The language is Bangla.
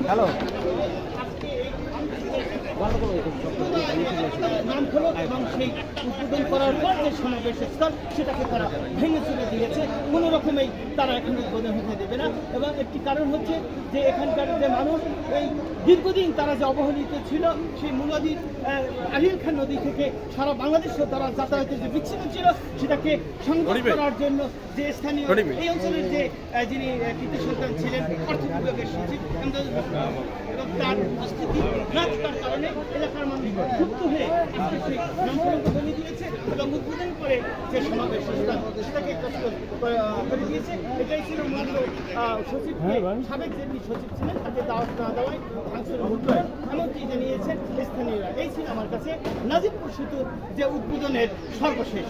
হ্যালো নাম হলো এবং সেই উদ্বোধন করার পর যে সমাবেশের স্থল সেটাকে তারা ভেঙে চলে দিয়েছে। কোনো রকমেই তারা এখন উদ্বোধন হতে দেবে না। এবং একটি কারণ হচ্ছে যে এখানকার যে মানুষ এই দীর্ঘদিন তারা যে অবহেলিত ছিল, সেই নদীর আহিল খান নদী থেকে সারা বাংলাদেশে তারা যাতায়াতের যে বিচ্ছিন্ন ছিল সেটাকে সংযোগ করার জন্য যে স্থানীয় এই অঞ্চলের যে যিনি কৃতি সন্তান ছিলেন অর্থ বিভাগের সচিব এবং তার উপস্থিতি না থাকার কারণে এলাকার মানুষ ক্ষুব্ধ হয়ে আজকে সেই নামফলক ভেঙে দিয়েছে এবং উদ্বোধন করে যে সমাবেশ সেটাকে কষ্ট করে দিয়েছে। এটাই ছিল মাত্র সচিবকে সাবেক যিনি সচিব ছিলেন তাকে দাওয়াত না দেওয়ায় ভাঙচুরের মুখে এমনকি জানিয়েছেন স্থানীয়রা। এই ছিল আমার কাছে নাজিরপুর সেতুর যে উদ্বোধনের সর্বশেষ।